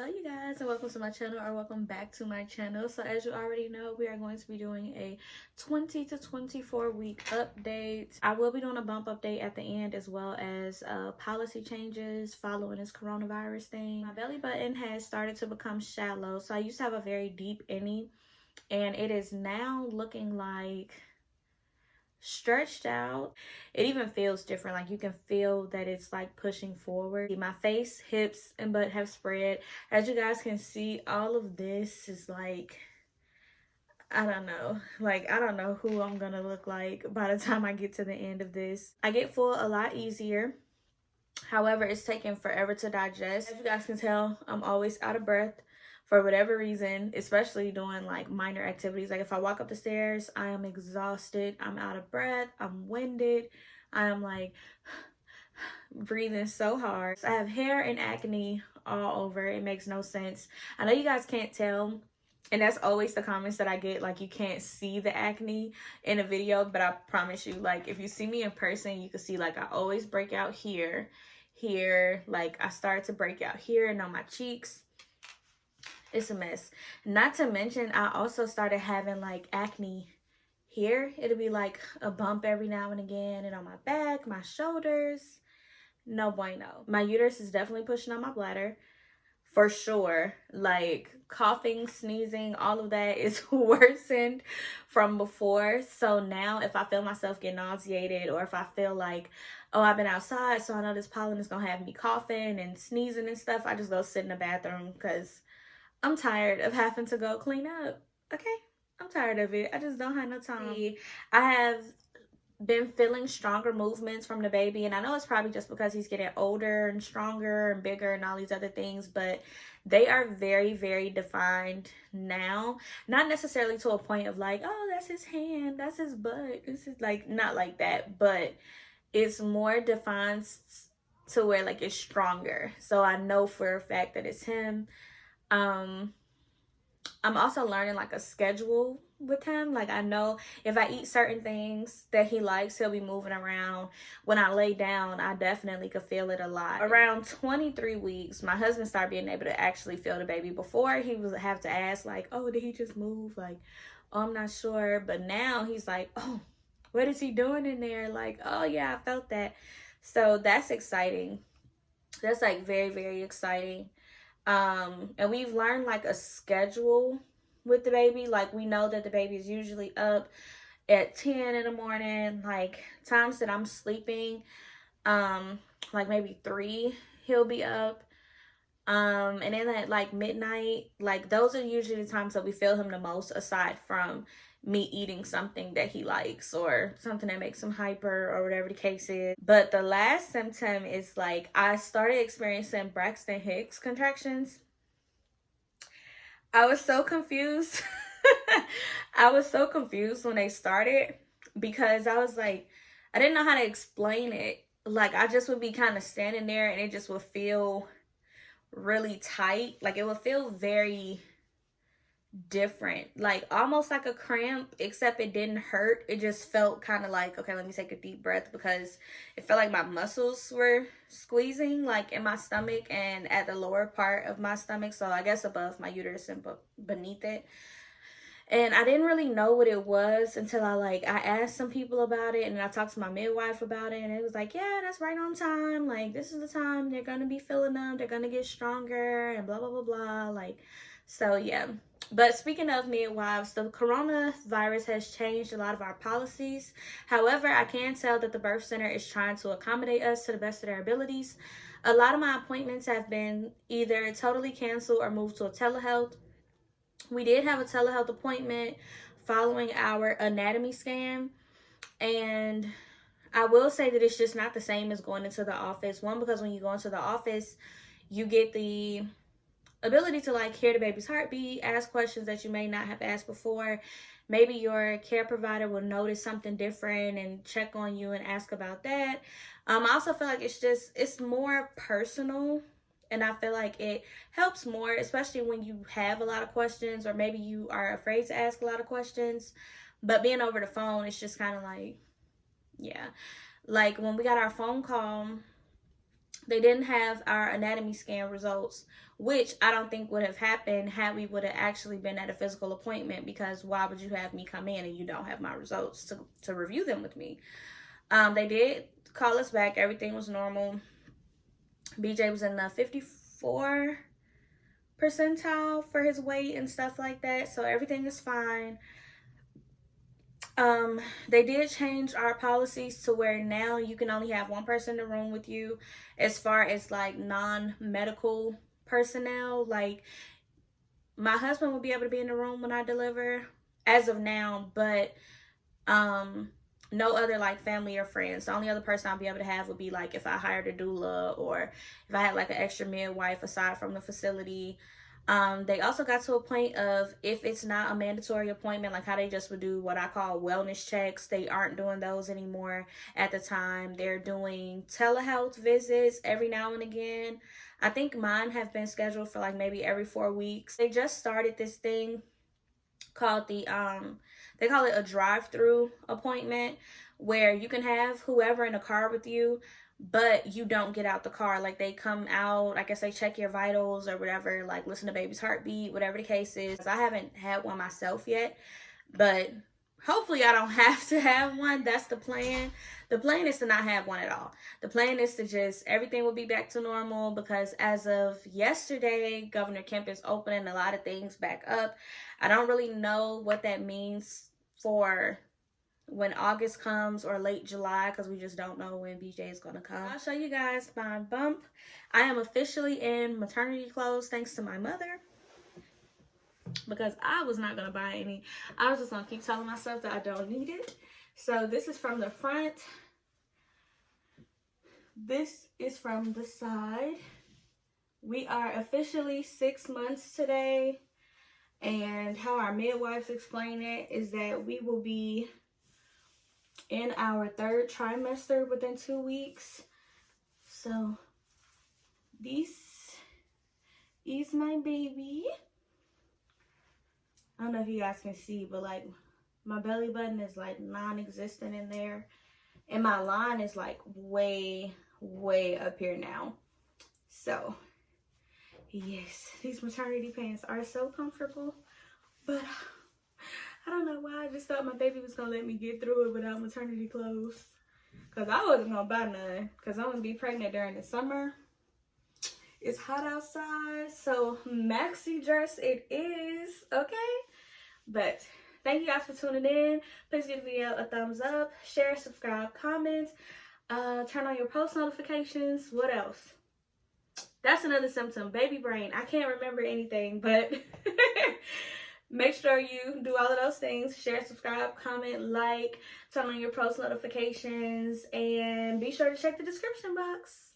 Hello you guys, and welcome to my channel, or welcome back to my channel. So as you already know, we are going to be doing a 20 to 24 week update. I will be doing a bump update at the end, as well as policy changes following this coronavirus thing. My belly button has started to become shallow. So I used to have a very deep innie, and it is now looking like stretched out. It even feels different. Like you can feel that it's like pushing forward. My face, hips, and butt have spread. As you guys can see, all of this is like, I don't know. Like, I don't know who I'm gonna look like by the time I get to the end of this. I get full a lot easier. However, it's taking forever to digest. As you guys can tell, I'm always out of breath for whatever reason, especially doing like minor activities. Like if I walk up the stairs, I am exhausted, I'm out of breath, I'm winded, I am like breathing so hard. So I have hair and acne all over. It makes no sense. I know you guys can't tell, and that's always the comments that I get, like you can't see the acne in a video, but I promise you, like if you see me in person, you can see like I always break out here, like I start to break out here and on my cheeks. It's a mess. Not to mention, I also started having like acne here. It'll be like a bump every now and again, and on my back, my shoulders. No bueno. My uterus is definitely pushing on my bladder for sure. Like coughing, sneezing, all of that is worsened from before. So now if I feel myself get nauseated, or if I feel like, oh, I've been outside, so I know this pollen is gonna have me coughing and sneezing and stuff, I just go sit in the bathroom because I'm tired of having to go clean up. Okay, I'm tired of it. I just don't have no time. I have been feeling stronger movements from the baby, and I know it's probably just because he's getting older and stronger and bigger and all these other things, but they are very, very defined now. Not necessarily to a point of like, oh, that's his hand, that's his butt, this is like, not like that, but it's more defined to where like it's stronger. So I know for a fact that it's him. I'm also learning like a schedule with him. Like I know if I eat certain things that he likes, he'll be moving around. When I lay down, I definitely could feel it a lot. Around 23 weeks, my husband started being able to actually feel the baby. Before, he would have to ask like, oh, did he just move? Like, oh, I'm not sure. But now he's like, oh, what is he doing in there? Like, oh yeah, I felt that. So that's exciting. That's like very, very exciting. And we've learned like a schedule with the baby. Like we know that the baby is usually up at 10 in the morning. Like times that I'm sleeping, like maybe 3, he'll be up. And then at like midnight, like those are usually the times that we feel him the most, aside from me eating something that he likes or something that makes him hyper or whatever the case is. But the last symptom is like I started experiencing Braxton Hicks contractions. I was so confused. I was so confused when they started, because I was like, I didn't know how to explain it. Like I just would be kind of standing there and it just would feel really tight. Like it would feel very different, like almost like a cramp, except it didn't hurt. It just felt kind of like, okay, let me take a deep breath, because it felt like my muscles were squeezing like in my stomach and at the lower part of my stomach, so I guess above my uterus and beneath it. And I didn't really know what it was until I asked some people about it, and I talked to my midwife about it, and it was like, yeah, that's right on time. Like this is the time they're gonna be feeling them, they're gonna get stronger and blah blah blah blah. Like, so yeah. But speaking of midwives, the coronavirus has changed a lot of our policies. However, I can tell that the birth center is trying to accommodate us to the best of their abilities. A lot of my appointments have been either totally canceled or moved to a telehealth. We did have a telehealth appointment following our anatomy scan, and I will say that it's just not the same as going into the office. One, because when you go into the office, you get the ability to like hear the baby's heartbeat, ask questions that you may not have asked before. Maybe your care provider will notice something different and check on you and ask about that. I also feel like it's more personal, and I feel like it helps more, especially when you have a lot of questions, or maybe you are afraid to ask a lot of questions. But being over the phone, it's just kind of like, yeah. Like when we got our phone call They didn't have our anatomy scan results, which I don't think would have happened had we would have actually been at a physical appointment, because why would you have me come in and you don't have my results to review them with me? They did call us back. Everything was normal. BJ was in the 54 percentile for his weight and stuff like that, so everything is fine. They did change our policies to where now you can only have one person in the room with you, as far as like non-medical personnel. Like, my husband will be able to be in the room when I deliver as of now, but no other like family or friends. The only other person I'll be able to have would be like if I hired a doula, or if I had like an extra midwife aside from the facility. They also got to a point of, if it's not a mandatory appointment, like how they just would do what I call wellness checks, they aren't doing those anymore at the time. They're doing telehealth visits every now and again. I think mine have been scheduled for like maybe every 4 weeks. They just started this thing called they call it a drive-through appointment, where you can have whoever in the car with you, but you don't get out the car. Like, they come out, I guess they check your vitals or whatever, like listen to baby's heartbeat, whatever the case is. I haven't had one myself yet, but hopefully I don't have to have one. That's the plan. The plan is to not have one at all. The plan is to just, everything will be back to normal, because as of yesterday, Governor Kemp is opening a lot of things back up. I don't really know what that means for when August comes or late July, because we just don't know when BJ is going to come. I'll show you guys my bump. I am officially in maternity clothes, thanks to my mother, because I was not going to buy any. I was just going to keep telling myself that I don't need it. So this is from the front. This is from the side. We are officially 6 months today. And how our midwives explain it is that we will be in our 3rd trimester within 2 weeks. So this is my baby. I don't know if you guys can see, but like my belly button is like non-existent in there, and my line is like way up here now. So yes, these maternity pants are so comfortable, but I don't know why. I just thought my baby was gonna let me get through it without maternity clothes, because I wasn't gonna buy none, because I'm gonna be pregnant during the summer. It's hot outside, so maxi dress it is, okay? But thank you guys for tuning in. Please give the video a thumbs up, share, subscribe, comment, turn on your post notifications. What else? That's another symptom, baby brain. I can't remember anything, but make sure you do all of those things. Share, subscribe, comment, like, turn on your post notifications, and be sure to check the description box.